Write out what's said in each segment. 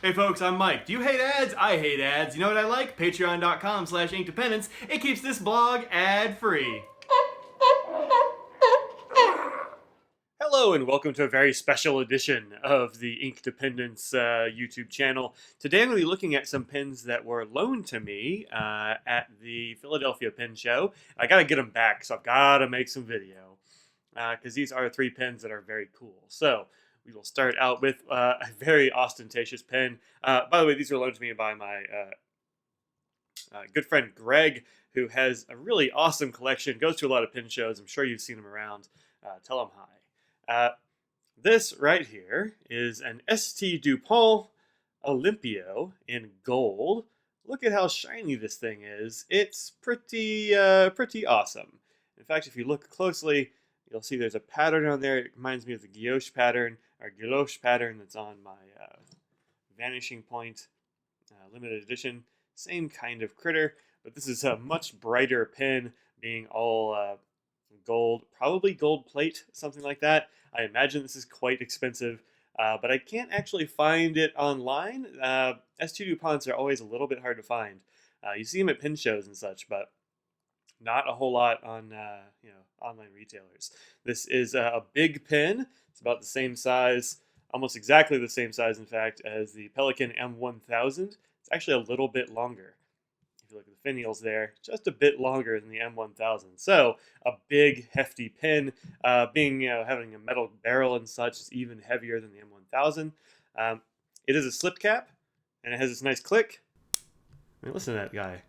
Hey folks, I'm Mike. Do you hate ads? I hate ads. You know what I like? Patreon.com/inkdependence. It keeps this blog ad-free. Hello and welcome to a very special edition of the Ink Dependence YouTube channel. Today I'm going to be looking at some pens that were loaned to me at the Philadelphia Pen Show. I got to get them back, so I've got to make some video because these are three pens that are very cool. So we will start out with a very ostentatious pen. By the way, these were loaned to me by my good friend Greg, who has a really awesome collection, goes to a lot of pen shows. I'm sure you've seen him around. Tell him hi. This right here is an ST Dupont Olympio in gold. Look at how shiny this thing is. It's pretty awesome. In fact, if you look closely, you'll see there's a pattern on there. It reminds me of the guilloche pattern that's on my Vanishing Point limited edition. Same kind of critter, but this is a much brighter pen, being all gold, probably gold plate, something like that. I imagine this is quite expensive, but I can't actually find it online. ST DuPonts are always a little bit hard to find. You see them at pen shows and such, but not a whole lot on online retailers. This is a big pen. It's about the same size, almost exactly the same size, in fact, as the Pelikan M1000. It's actually a little bit longer. If you look at the finials there, just a bit longer than the M1000. So a big, hefty pen, having a metal barrel and such, is even heavier than the M1000. It is a slip cap, and it has this nice click. I mean, listen to that guy.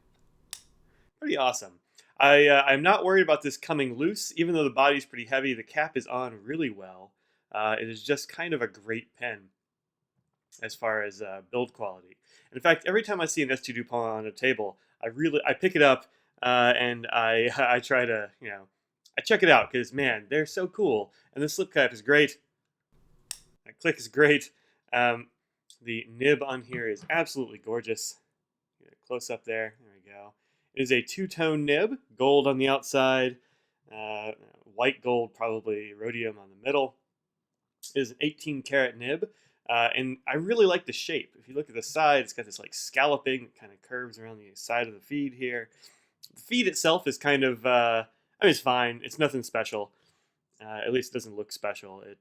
Pretty awesome. I'm not worried about this coming loose, even though the body's pretty heavy. The cap is on really well. It is just kind of a great pen as far as build quality. In fact, every time I see an ST Dupont on a table, I pick it up and I try to I check it out because man, they're so cool. And the slip cap is great. That click is great. The nib on here is absolutely gorgeous. Get a close up there. There we go. It is a two-tone nib, gold on the outside, white gold, probably rhodium on the middle. It is an 18-karat nib. And I really like the shape. If you look at the side, it's got this like scalloping that kind of curves around the side of the feed here. The feed itself is kind of, it's fine. It's nothing special. At least it doesn't look special. It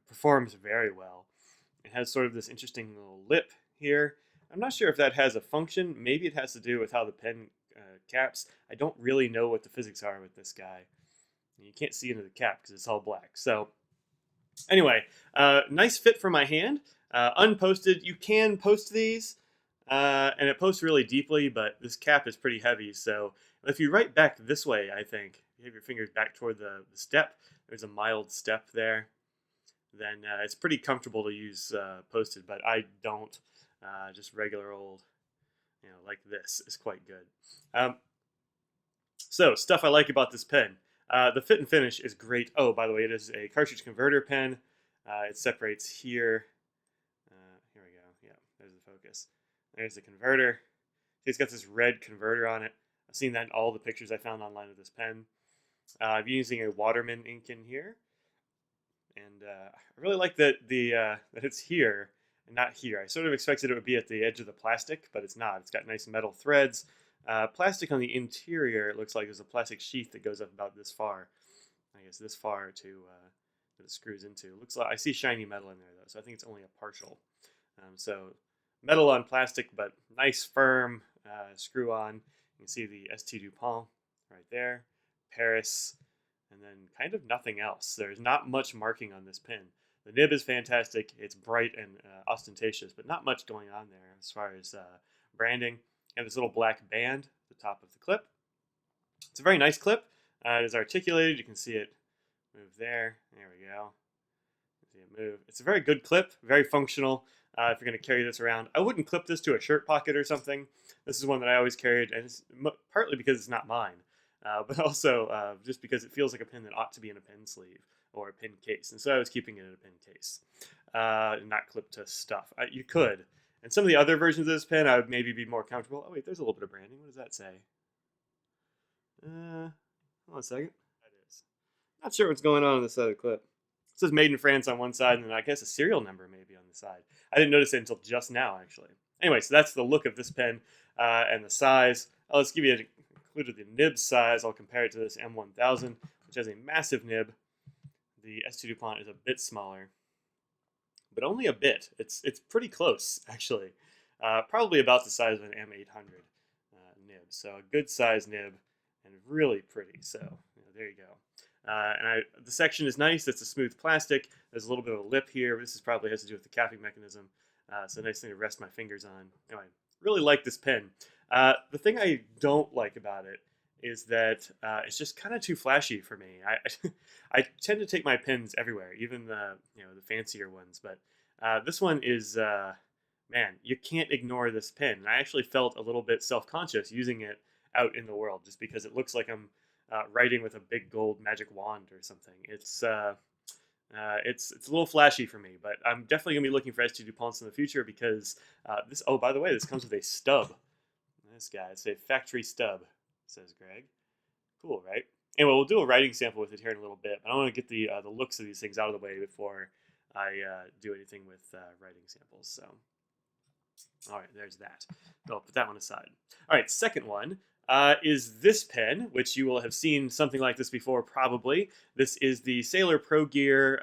performs very well. It has sort of this interesting little lip here. I'm not sure if that has a function. Maybe it has to do with how the pen caps. I don't really know what the physics are with this guy. You can't see into the cap because it's all black. So anyway, nice fit for my hand. Unposted, you can post these, and it posts really deeply, but this cap is pretty heavy. So if you write back this way, I think, you have your fingers back toward the step, there's a mild step there, then it's pretty comfortable to use posted, but I don't. Just regular old, like this is quite good. So stuff I like about this pen. The fit and finish is great. Oh, by the way, it is a cartridge converter pen. It separates here. Here we go. Yeah, there's the focus. There's the converter. It's got this red converter on it. I've seen that in all the pictures I found online of this pen. I'm using a Waterman ink in here, and I really like that that it's here and not here. I sort of expected it would be at the edge of the plastic, but it's not. It's got nice metal threads. Plastic on the interior, it looks like there's a plastic sheath that goes up about this far. I guess this far to that it screws into. It looks like I see shiny metal in there though, so I think it's only a partial. So metal on plastic, but nice firm screw on. You can see the ST Dupont right there, Paris, and then kind of nothing else. There's not much marking on this pen. The nib is fantastic. It's bright and ostentatious, but not much going on there as far as branding. And this little black band at the top of the clip. It's a very nice clip. It is articulated. You can see it move there. There we go. See it move. It's a very good clip, very functional. If you're going to carry this around, I wouldn't clip this to a shirt pocket or something. This is one that I always carried, and it's partly because it's not mine, but also just because it feels like a pen that ought to be in a pen sleeve or a pen case. And so I was keeping it in a pen case, not clipped to stuff. You could. And some of the other versions of this pen, I would maybe be more comfortable. Oh, wait, there's a little bit of branding. What does that say? Hold on a second. That is. Not sure what's going on this other clip. says made in France on one side, and then I guess a serial number maybe on the side. I didn't notice it until just now, actually. Anyway, so that's the look of this pen and the size. Let's give you included the nib size. I'll compare it to this M1000, which has a massive nib. The ST Dupont is a bit smaller, but only a bit. It's pretty close, actually. Probably about the size of an M800 nib. So a good size nib and really pretty. So there you go. The section is nice. It's a smooth plastic. There's a little bit of a lip here. This is probably has to do with the capping mechanism. So a nice thing to rest my fingers on. Anyway, really like this pen. The thing I don't like about it is that it's just kind of too flashy for me. I tend to take my pens everywhere, even the the fancier ones. But this one is man, you can't ignore this pen. And I actually felt a little bit self-conscious using it out in the world, just because it looks like I'm writing with a big gold magic wand or something. It's a little flashy for me, but I'm definitely gonna be looking for ST Duponts in the future because this. Oh, by the way, this comes with a stub. This guy, it's a factory stub, says Greg. Cool, right? Anyway, we'll do a writing sample with it here in a little bit. But I want to get the looks of these things out of the way before I do anything with writing samples. So, all right, there's that. I'll put that one aside. All right, second one is this pen, which you will have seen something like this before, probably. This is the Sailor Pro Gear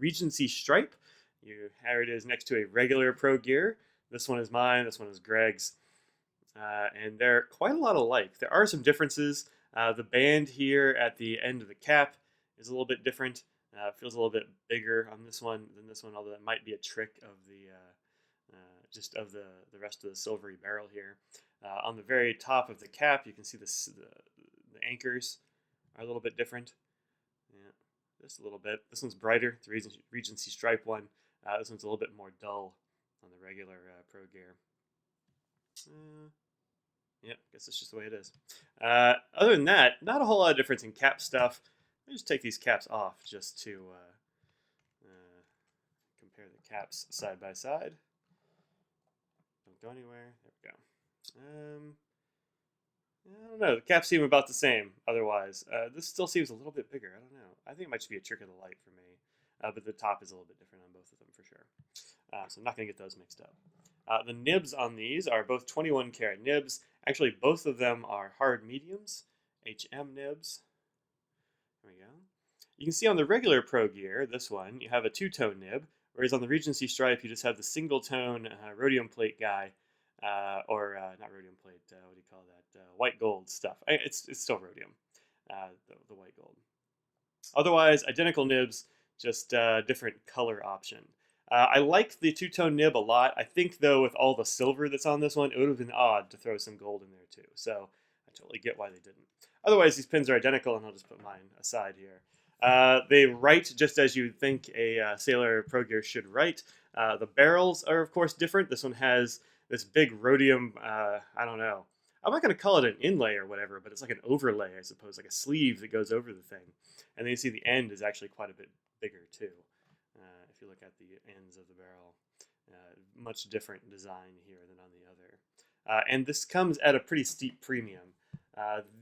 Regency stripe. Here it is next to a regular Pro Gear. This one is mine. This one is Greg's. And they're quite a lot alike. There are some differences. The band here at the end of the cap is a little bit different. It feels a little bit bigger on this one than this one, although that might be a trick of the just of the rest of the silvery barrel here. On the very top of the cap, you can see the anchors are a little bit different. Yeah, just a little bit. This one's brighter, the Regency stripe one. This one's a little bit more dull on the regular Pro Gear. Yeah, I guess that's just the way it is. Other than that, not a whole lot of difference in cap stuff. I just take these caps off just to compare the caps side by side. Don't go anywhere. There we go. I don't know. The caps seem about the same otherwise. This still seems a little bit bigger. I don't know. I think it might just be a trick of the light for me. But the top is a little bit different on both of them for sure. So I'm not going to get those mixed up. The nibs on these are both 21 karat nibs. Actually, both of them are hard mediums, HM nibs. There we go. You can see on the regular Pro Gear, this one, you have a two-tone nib, whereas on the Regency stripe, you just have the single-tone rhodium plate guy, or not rhodium plate, what do you call that? White gold stuff. It's still rhodium, the white gold. Otherwise, identical nibs, just different color option. I like the two-tone nib a lot. I think, though, with all the silver that's on this one, it would have been odd to throw some gold in there, too. So I totally get why they didn't. Otherwise, these pins are identical, and I'll just put mine aside here. They write just as you'd think a Sailor Pro Gear should write. The barrels are, of course, different. This one has this big rhodium, I don't know. I'm not going to call it an inlay or whatever, but it's like an overlay, I suppose, like a sleeve that goes over the thing. And then you see the end is actually quite a bit bigger, too. If you look at the ends of the barrel, much different design here than on the other. And this comes at a pretty steep premium.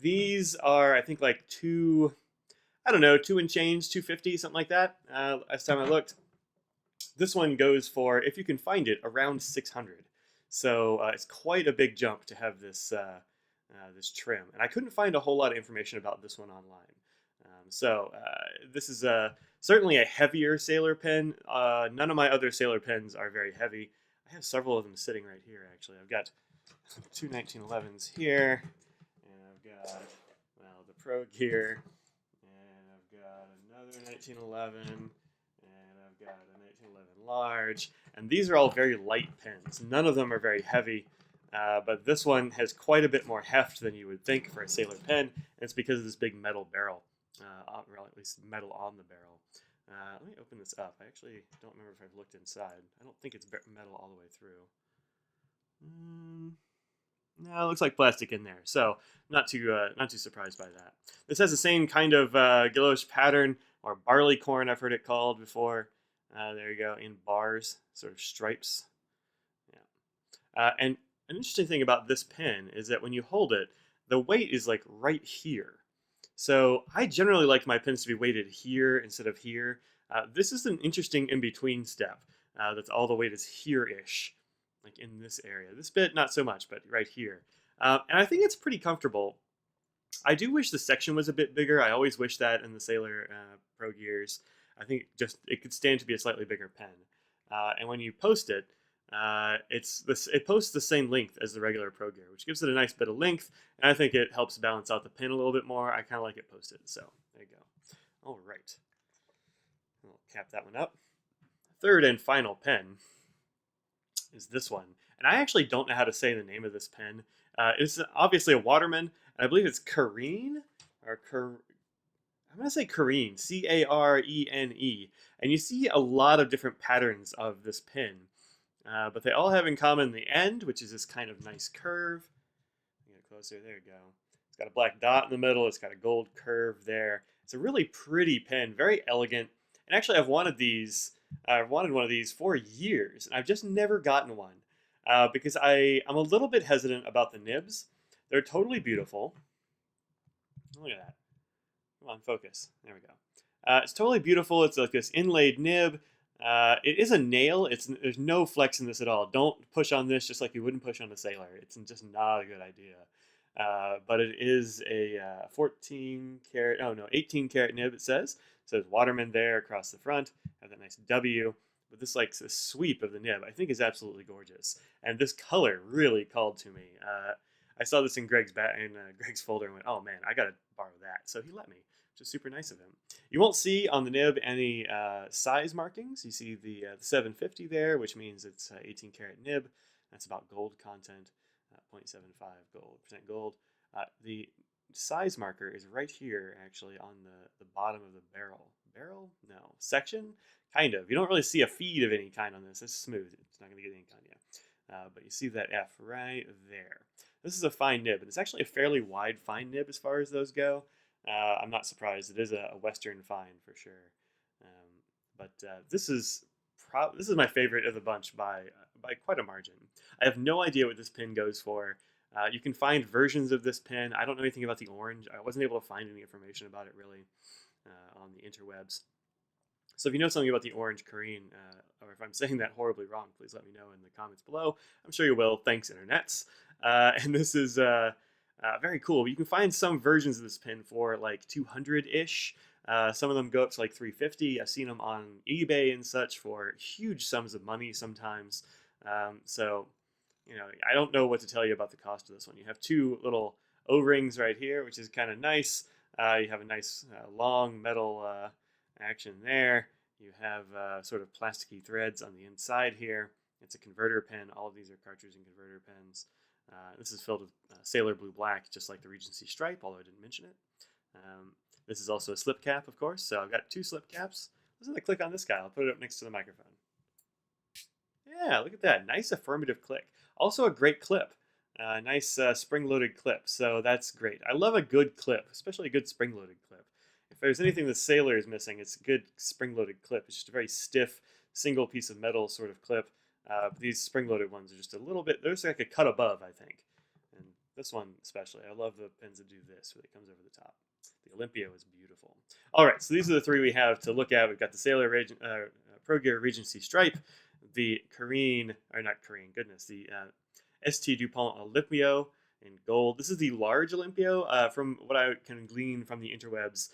These are, I think, like $2 and change, $250, something like that. Last time I looked, this one goes for, if you can find it, around $600. So it's quite a big jump to have this this trim. And I couldn't find a whole lot of information about this one online. This is certainly a heavier Sailor pen. None of my other Sailor pens are very heavy. I have several of them sitting right here, actually. I've got two 1911s here, and I've got, well, the Pro Gear, and I've got another 1911, and I've got a 1911 large, and these are all very light pens. None of them are very heavy, but this one has quite a bit more heft than you would think for a Sailor pen, and it's because of this big metal barrel. Or at least metal on the barrel. Let me open this up. I actually don't remember if I've looked inside. I don't think it's metal all the way through. No, it looks like plastic in there, so not too surprised by that. This has the same kind of gouache pattern, or barley corn, I've heard it called before. There you go, in bars, sort of stripes. Yeah. And an interesting thing about this pen is that when you hold it, the weight is like right here. So I generally like my pens to be weighted here instead of here. This is an interesting in-between step that's all the way to here-ish, like in this area. This bit, not so much, but right here. And I think it's pretty comfortable. I do wish the section was a bit bigger. I always wish that in the Sailor Pro gears. I think just it could stand to be a slightly bigger pen. And when you post it, it posts the same length as the regular Pro gear, which gives it a nice bit of length, and I think it helps balance out the pen a little bit more. I kind of like it posted, so there you go. All right, I'll cap that one up. Third and final pen is this one, and I actually don't know how to say the name of this pen. It's obviously a Waterman, and I believe it's Carene or I'm gonna say Carene, Carene, and you see a lot of different patterns of this pen, but they all have in common the end, which is this kind of nice curve. Get closer, there you go. It's got a black dot in the middle. It's got a gold curve there. It's a really pretty pen, very elegant. And actually, I've wanted these. I've wanted one of these for years, and I've just never gotten one because I'm a little bit hesitant about the nibs. They're totally beautiful. Look at that. Come on, focus. There we go. It's totally beautiful. It's like this inlaid nib. It is a nail. There's no flex in this at all. Don't push on this just like you wouldn't push on a Sailor. It's just not a good idea. But it is a 14 karat, oh no, 18 karat nib, it says. It says Waterman there across the front. Have that nice W. But this like the sweep of the nib, I think is absolutely gorgeous. And this color really called to me. I saw this in Greg's folder and went, oh man, I gotta borrow that. So he let me, which is super nice of him. You won't see on the nib any size markings. You see the 750 there, which means it's 18 karat nib. That's about gold content, 0.75 percent gold. The size marker is right here, actually, on the bottom of the barrel. Barrel? No. Section? Kind of. You don't really see a feed of any kind on this. It's smooth. It's not going to get ink on you. But you see that F right there. This is a fine nib, and it's actually a fairly wide fine nib as far as those go. I'm not surprised. It is a Western fine for sure. But this is my favorite of the bunch by quite a margin. I have no idea what this pin goes for. You can find versions of this pin. I don't know anything about the orange. I wasn't able to find any information about it really on the interwebs. So if you know something about the orange Carene, or if I'm saying that horribly wrong, please let me know in the comments below. I'm sure you will. Thanks, internets. And this is very cool. You can find some versions of this pin for like 200-ish. Some of them go up to like 350. I've seen them on eBay and such for huge sums of money sometimes. So, you know, I don't know what to tell you about the cost of this one. You have two little O-rings right here, which is kind of nice. You have a nice long metal action there. You have sort of plasticky threads on the inside here. It's a converter pen. All of these are cartridge and converter pens. This is filled with Sailor Blue Black, just like the Regency stripe, although I didn't mention it. This is also a slip cap, of course, so I've got two slip caps. Let's click on this guy. I'll put it up next to the microphone. Yeah, look at that. Nice affirmative click. Also a great clip. Nice spring-loaded clip, so that's great. I love a good clip, especially a good spring-loaded clip. If there's anything the Sailor is missing, it's a good spring-loaded clip. It's just a very stiff, single piece of metal sort of clip. These spring-loaded ones are just a little bit, there's like a cut above, I think. And this one especially, I love the pens that do this, where it comes over the top. The Olympio is beautiful. All right, so these are the three we have to look at. We've got the Sailor Pro Gear Regency stripe, the Carene, or not Carene, goodness, the ST Dupont Olympio in gold. This is the large Olympio. From what I can glean from the interwebs,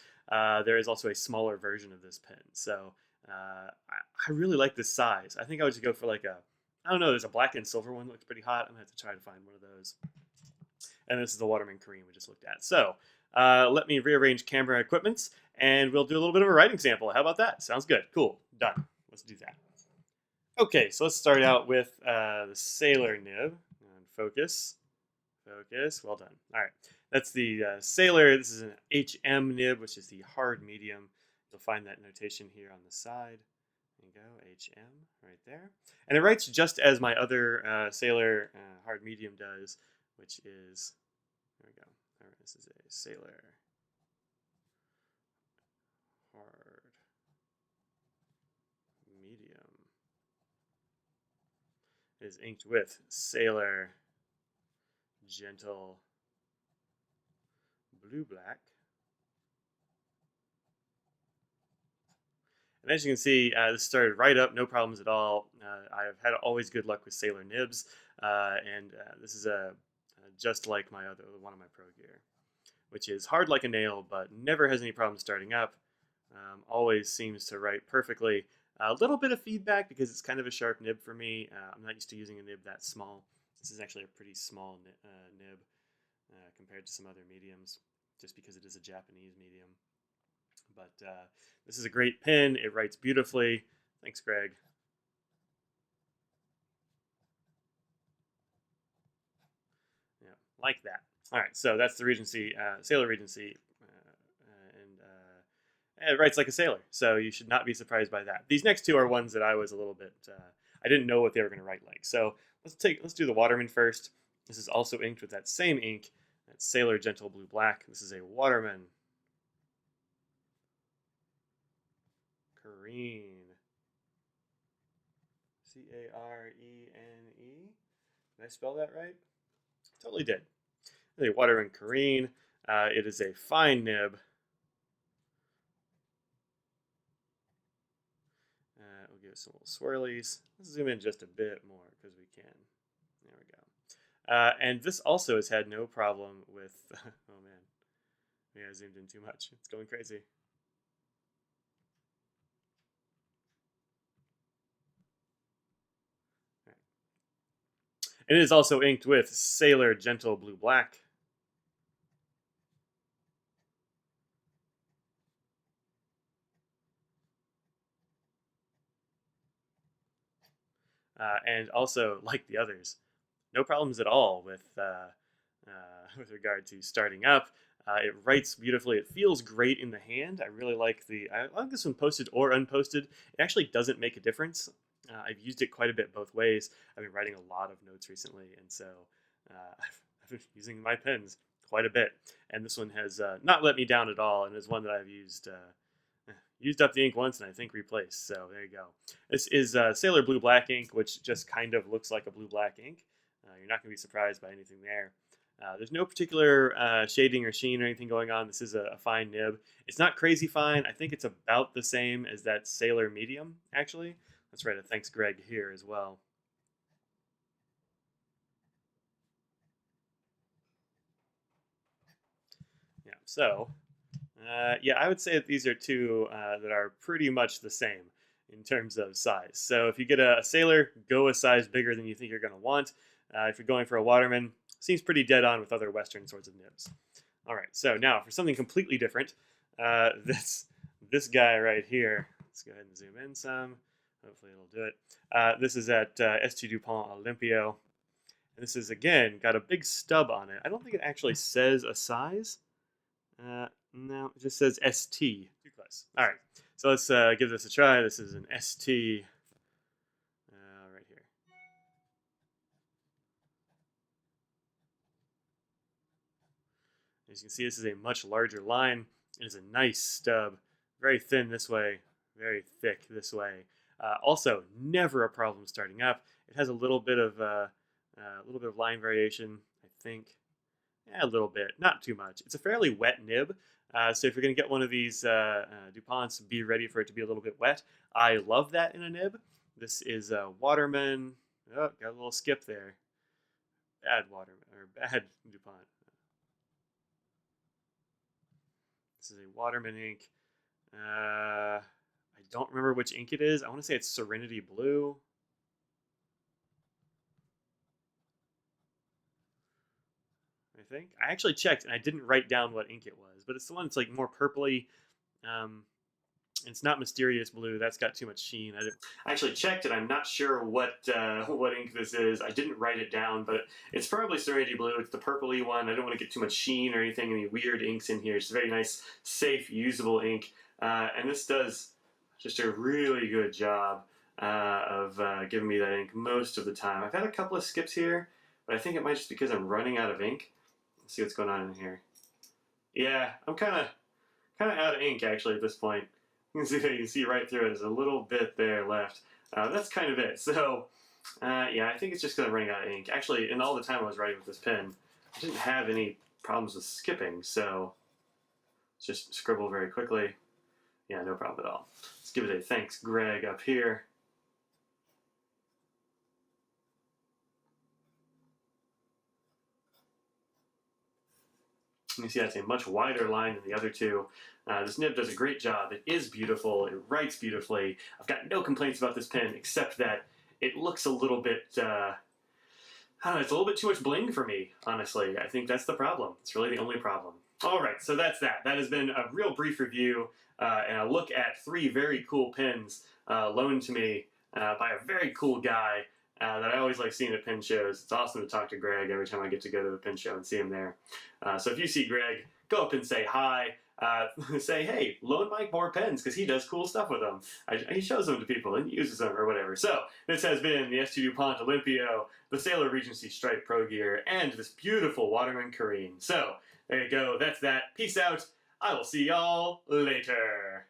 there is also a smaller version of this pen. So I really like this size. I think I would just go for like I don't know, there's a black and silver one that looks pretty hot. I'm going to have to try to find one of those. And this is the Waterman Curve we just looked at. So let me rearrange camera equipments, and we'll do a little bit of a writing sample. How about that? Sounds good. Cool. Done. Let's do that. Okay, so let's start out with the Sailor nib. And focus. Focus. Well done. All right. That's the Sailor. This is an HM nib, which is the hard medium. You'll find that notation here on the side. There you go, HM, right there. And it writes just as my other Sailor hard medium does, which is, there we go. All right, this is a Sailor hard medium. It is inked with Sailor Gentle Blue Black. And as you can see, this started right up, no problems at all. I've had always good luck with Sailor nibs, and this is just like my other one of my pro gear, which is hard like a nail, but never has any problems starting up. Always seems to write perfectly. A little bit of feedback because it's kind of a sharp nib for me. I'm not used to using a nib that small. This is actually a pretty small nib compared to some other mediums, just because it is a Japanese medium. But this is a great pen. It writes beautifully. Thanks, Greg. Yeah, like that. All right, so that's the Regency, Sailor Regency, and it writes like a sailor. So you should not be surprised by that. These next two are ones that I was a little bit, I didn't know what they were going to write like. So let's do the Waterman first. This is also inked with that same ink, that Sailor Gentle Blue Black. This is a Waterman Carene. Carene. Did I spell that right? Totally did. The Waterman Curve. It is a fine nib. We'll give it some little swirlies. Let's zoom in just a bit more because we can. There we go. And this also has had no problem with. Oh man, yeah, I zoomed in too much. It's going crazy. Right. And it is also inked with Sailor Gentle Blue Black. And also, like the others, no problems at all with with regard to starting up. It writes beautifully. It feels great in the hand. I really like I like this one posted or unposted. It actually doesn't make a difference. I've used it quite a bit both ways. I've been writing a lot of notes recently, and so I've been using my pens quite a bit. And this one has not let me down at all, and is one that I've used up the ink once and I think replaced. So there you go. This is Sailor Blue Black ink, which just kind of looks like a blue black ink. You're not going to be surprised by anything there. There's no particular shading or sheen or anything going on. This is a fine nib. It's not crazy fine. I think it's about the same as that Sailor Medium, actually. Let's write a thanks Greg here as well. Yeah, so yeah, I would say that these are two that are pretty much the same in terms of size. So if you get a Sailor, go a size bigger than you think you're going to want. If you're going for a Waterman, seems pretty dead on with other Western sorts of nibs. All right, so now for something completely different, this guy right here. Let's go ahead and zoom in some. Hopefully it'll do it. This is at ST Dupont Olympio. And this is, again, got a big stub on it. I don't think it actually says a size. No, it just says ST. Too close. All right, so let's give this a try. This is an ST right here. As you can see, this is a much larger line. It is a nice stub. Very thin this way, very thick this way. Also, never a problem starting up. It has a little bit of line variation, I think. Yeah, a little bit, not too much. It's a fairly wet nib, so if you're going to get one of these DuPonts, be ready for it to be a little bit wet. I love that in a nib. This is a Waterman. Oh, got a little skip there. Bad Waterman, or bad DuPont. This is a Waterman ink. I don't remember which ink it is. I want to say it's Serenity Blue. I think I actually checked and I didn't write down what ink it was, but it's the one that's like more purpley. It's not Mysterious Blue. That's got too much sheen. I actually checked, and I'm not sure what ink this is. I didn't write it down, but it's probably Serenity Blue. It's the purpley one. I don't want to get too much sheen or anything, any weird inks in here. It's a very nice, safe, usable ink, and this does just a really good job of giving me that ink most of the time. I've had a couple of skips here, but I think it might just be because I'm running out of ink. Let's see what's going on in here. Yeah, I'm kind of out of ink actually at this point. You can see right through it. There's a little bit there left. That's kind of it. So, yeah, I think it's just because I'm running out of ink. Actually, in all the time I was writing with this pen, I didn't have any problems with skipping, so let's just scribble very quickly. Yeah, no problem at all. Let's give it a thanks, Greg, up here. You see that's a much wider line than the other two. This nib does a great job. It is beautiful. It writes beautifully. I've got no complaints about this pen except that it looks a little bit, I don't know, it's a little bit too much bling for me, honestly. I think that's the problem. It's really the only problem. All right, so that's that. That has been a real brief review and a look at 3 very cool pens loaned to me by a very cool guy that I always like seeing at pen shows. It's awesome to talk to Greg every time I get to go to a pen show and see him there. So if you see Greg, go up and say hi. Say, hey, loan Mike more pens because he does cool stuff with them. He shows them to people and uses them or whatever. So this has been the ST Dupont Olympio, the Sailor Regency Stripe Pro Gear, and this beautiful Waterman Carene. So there you go. That's that. Peace out. I will see y'all later.